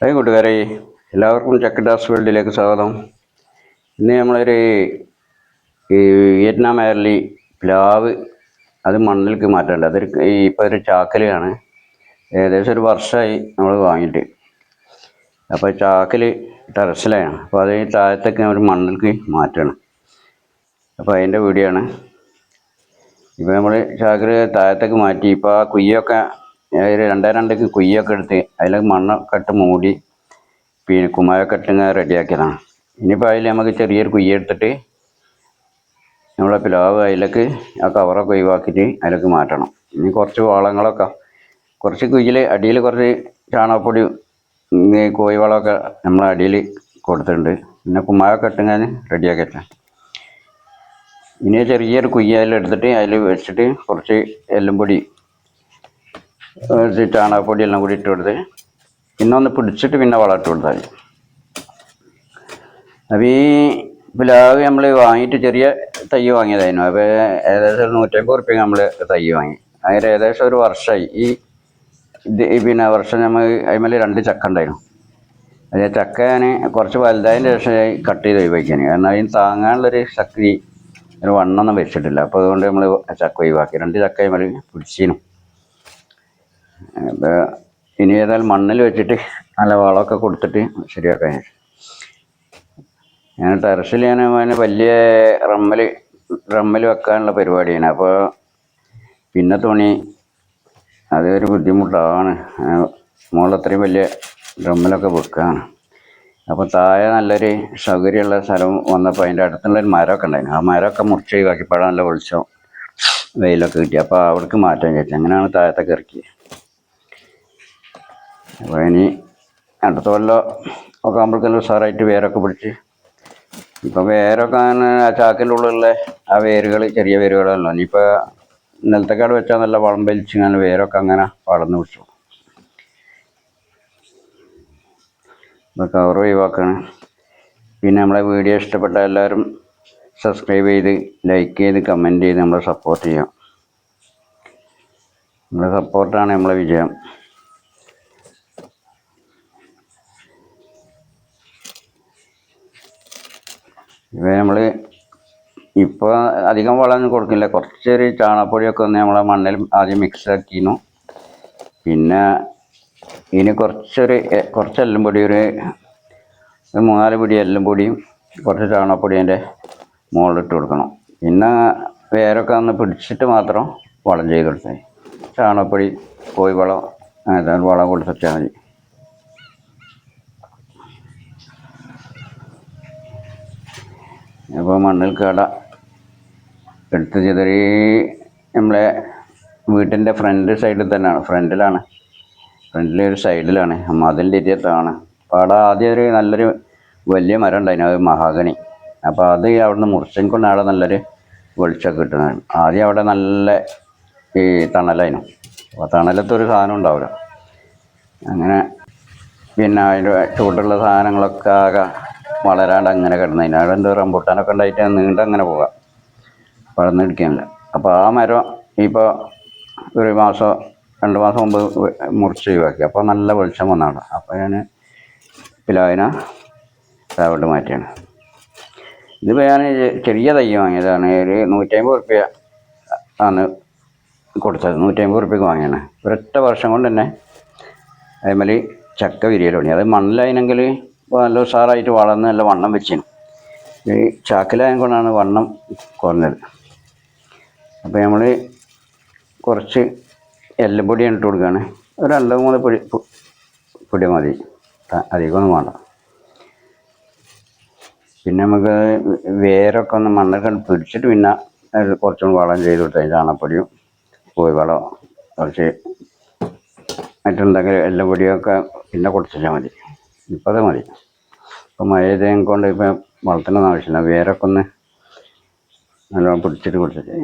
Hi കൂട്ടുകാരെ, എല്ലാവർക്കും ചക്കഡാസ് വേൾഡിലേക്ക് സ്വാഗതം. ഇന്ന് നമ്മളൊരു വിയറ്റ്നാം എയർലി പ്ലാവ് അത് മണ്ണിലേക്ക് മാറ്റേണ്ടത്. അതൊരു ഇപ്പോൾ ഒരു ചാക്കലാണ്. ഏകദേശം ഒരു വർഷമായി നമ്മൾ വാങ്ങിയിട്ട്. അപ്പോൾ ചാക്കൽ ടെറസിലാണ്. അപ്പോൾ അത് താഴത്തേക്ക് ഒരു മണ്ണിലേക്ക് മാറ്റണം. അപ്പോൾ അതിൻ്റെ വീഡിയോ ആണ്. ഇപ്പോൾ നമ്മൾ ചാക്കൽ താഴത്തേക്ക് മാറ്റി. ഇപ്പോൾ ആ കുയ്യൊക്കെ ഒരു രണ്ടേക്ക് കുയ്യൊക്കെ എടുത്ത് അതിലേക്ക് മണ്ണൊക്കെ ഇട്ട് മൂടി പിന്നെ കുമ്മായൊക്കെ ഇട്ടിങ്ങനെ റെഡിയാക്കിയതാണ്. ഇനിയിപ്പോൾ അതിൽ നമുക്ക് ചെറിയൊരു കുയ്യ എടുത്തിട്ട് നമ്മളെ പ്ലാവ് അതിലേക്ക് ആ കവറൊക്കെ ഒഴിവാക്കിയിട്ട് അതിലേക്ക് മാറ്റണം. ഇനി കുറച്ച് വളങ്ങളൊക്കെ കുറച്ച് കുയ്യിൽ അടിയിൽ കുറച്ച് ചാണകപ്പൊടി കോഴി വളമൊക്കെ നമ്മളെ അടിയിൽ കൊടുത്തിട്ടുണ്ട്. പിന്നെ കുമ്മായൊക്കെ ഇട്ടിങ്ങനെ റെഡിയാക്കിയിട്ടാണ്. ഇനി ചെറിയൊരു കുയ്യ അതിലെടുത്തിട്ട് അതിൽ വെച്ചിട്ട് കുറച്ച് എല്ലും പൊടി ചാണകപ്പൊടി എല്ലാം കൂടി ഇട്ട് കൊടുത്ത് പിന്നെ ഒന്ന് പിടിച്ചിട്ട് പിന്നെ വളം ഇട്ട് കൊടുത്താൽ മതി. അപ്പോൾ ഈ പ്ലാവ് നമ്മൾ വാങ്ങിയിട്ട് ചെറിയ തൈ വാങ്ങിയതായിരുന്നു. അപ്പോൾ ഏകദേശം 150 റുപ്യ നമ്മൾ തൈ വാങ്ങി. അതിന് ഏകദേശം ഒരു വർഷമായി. പിന്നെ വർഷം നമ്മൾ അതിന്മേൽ 2 ചക്ക ഉണ്ടായിരുന്നു. അതേ ചക്ക ഞാൻ കുറച്ച് വലുതായതിന് ശേഷം കട്ട് ചെയ്ത് ഒഴിവാക്കിയാണ്. കാരണം അതിന് താങ്ങാനുള്ളൊരു ശക്തി ഒരു വണ്ണൊന്നും വെച്ചിട്ടില്ല. അപ്പോൾ അതുകൊണ്ട് നമ്മൾ ചക്ക ഒഴിവാക്കി. 2 ചക്ക അതിന്മേൽ പിടിച്ചിനും. അപ്പോൾ ഇനി ഏതായാലും മണ്ണിൽ വെച്ചിട്ട് നല്ല വളമൊക്കെ കൊടുത്തിട്ട് ശരിയാക്കാൻ. ഞാൻ ടെറസിൽ അതിന് വലിയ റമ്മിൽ വെക്കാനുള്ള പരിപാടിയാണ്. അപ്പോൾ പിന്നെ തുണി അതൊരു ബുദ്ധിമുട്ടാണ്. മുകളിൽ അത്രയും വലിയ ഡ്രമ്മിലൊക്കെ വെക്കുകയാണ്. അപ്പോൾ താഴെ നല്ലൊരു സൗകര്യമുള്ള സ്ഥലം വന്നപ്പോൾ അതിൻ്റെ അടുത്തുള്ളൊരു മരമൊക്കെ ഉണ്ടായിരുന്നു. ആ മരമൊക്കെ മുറിച്ച് ഒഴിവാക്കിയപ്പോഴാണ് നല്ല വെളിച്ചം വെയിലൊക്കെ കിട്ടി. അപ്പോൾ അവിടേക്ക് മാറ്റാൻ വിചാരിച്ചു. അങ്ങനെയാണ് താഴത്തൊക്കെ ഇറക്കിയത്. അപ്പോൾ ഇനി അടുത്ത കൊല്ലം ഒക്കെ ആകുമ്പോഴേക്കെല്ലാം ഉഷാറായിട്ട് വേരൊക്കെ പിടിച്ച് ഇപ്പം വേരൊക്കെ അങ്ങനെ ആ ചാക്കിൻ്റെ ഉള്ളിലുള്ള ആ വേരുകൾ ചെറിയ വേരുകളല്ലോ. ഇനിയിപ്പോൾ നിലത്തേക്കാട് വെച്ചാൽ നല്ല വളം വലിച്ചിങ്ങനെ വേരൊക്കെ അങ്ങനെ വളർന്നു പിടിച്ചു. ഇപ്പോൾ കവർ ഒഴിവാക്കാണ്. പിന്നെ നമ്മളെ വീഡിയോ ഇഷ്ടപ്പെട്ട എല്ലാവരും സബ്സ്ക്രൈബ് ചെയ്ത് ലൈക്ക് ചെയ്ത് കമൻറ്റ് ചെയ്ത് നമ്മളെ സപ്പോർട്ട് ചെയ്യാം. നമ്മളെ സപ്പോർട്ടാണ് നമ്മളെ വിജയം. ഇവ നമ്മൾ ഇപ്പോൾ അധികം വളമൊന്നും കൊടുക്കില്ല. കുറച്ചൊരു ചാണകപ്പൊടിയൊക്കെ ഒന്ന് നമ്മളെ മണ്ണിൽ ആദ്യം മിക്സ് ആക്കിയിരുന്നു. പിന്നെ ഇനി കുറച്ച് എല്ലും പൊടി ഒരു 3-4 പിടി എല്ലും പൊടിയും കുറച്ച് ചാണകപ്പൊടി അതിൻ്റെ മുകളിലിട്ട് കൊടുക്കണം. പിന്നെ വേരൊക്കെ ഒന്ന് പിടിച്ചിട്ട് മാത്രം വളം ചെയ്ത് കൊടുത്താൽ ചാണകപ്പൊടി കോഴി വളം അങ്ങനെ വളം കൊടുത്തിട്ടാൽ മതി. അപ്പോൾ മണ്ണിൽ കട എടുത്ത് ചിതറി നമ്മളെ വീട്ടിൻ്റെ ഫ്രണ്ട് സൈഡിൽ തന്നെയാണ്. ഫ്രണ്ടിലൊരു സൈഡിലാണ് മതിലിൻ്റെ ഇരിയത്താണ്. അപ്പോൾ അവിടെ ആദ്യം ഒരു നല്ലൊരു വലിയ മരം ഉണ്ടായിരുന്നു, അത് മഹാഗണി. അപ്പോൾ അത് അവിടുന്ന് മുറിച്ചെങ്കിൽ അവിടെ നല്ലൊരു വെളിച്ചമൊക്കെ കിട്ടുന്നതാണ്. ആദ്യം അവിടെ നല്ല ഈ തണലായിരുന്നു. അപ്പോൾ തണലത്തൊരു സാധനം ഉണ്ടാവില്ല. അങ്ങനെ പിന്നെ അതിൻ്റെ ചൂടുള്ള സാധനങ്ങളൊക്കെ ആകെ വളരാണ്ട് അങ്ങനെ കിടന്നതിന് അവിടെ എന്തോ റംബൂട്ടാനൊക്കെ ഉണ്ടായിട്ട് നീണ്ടങ്ങനെ പോകാം, വളർന്നെടുക്കാനില്ല. അപ്പോൾ ആ മരം ഇപ്പോൾ ഒരു 2 മാസം മുമ്പ് മുറിച്ച് ഒഴിവാക്കി. അപ്പോൾ നല്ല വെളിച്ചം വന്നതാണ്. അപ്പോൾ ഞാൻ പ്ലാവിനെ താഴോട്ട് മാറ്റിയാണ്. ഇതിപ്പോൾ ഞാൻ ചെറിയ തൈ വാങ്ങിയതാണ്. ഒരു 150 റുപ്യ ആണ് കൊടുത്തത്. 150 റുപ്യക്ക് വാങ്ങിയാണ്. ഒരൊറ്റ വർഷം കൊണ്ട് തന്നെ അതേമാതിൽ ചക്ക വിരിയൽ തുടങ്ങി. അത് മണ്ണിലായെങ്കിൽ ഇപ്പോൾ നല്ല ഉഷാറായിട്ട് വളർന്ന് നല്ല വണ്ണം വെച്ചിരുന്നു. ഈ ചാക്കിലായത് കൊണ്ടാണ് വണ്ണം കുറഞ്ഞത്. അപ്പോൾ നമ്മൾ കുറച്ച് എല്ലും പൊടി ഇട്ട് കൊടുക്കുകയാണ്. ഒരു 2-3 പൊടി മതി, അധികമൊന്നും വേണ്ട. പിന്നെ നമുക്ക് വേരൊക്കെ ഒന്ന് മണ്ണൊക്കെ പിടിച്ചിട്ട് പിന്നെ കുറച്ചും വളം ചെയ്ത് കൊടുത്താൽ ചാണകപ്പൊടിയും കോഴി വളം കുറച്ച് മറ്റുണ്ടെങ്കിൽ എല്ലാം പൊടിയൊക്കെ പിന്നെ കൊടുത്താൽ മതി. ഇപ്പോൾ അത് മതി. ഇപ്പോൾ മഴ കൊണ്ട് ഇപ്പം വളർത്തേണ്ട ആവശ്യമില്ല. വേരൊക്കെ ഒന്ന് നല്ലോണം പിടിച്ചിട്ട് കൊടുത്തിട്ട്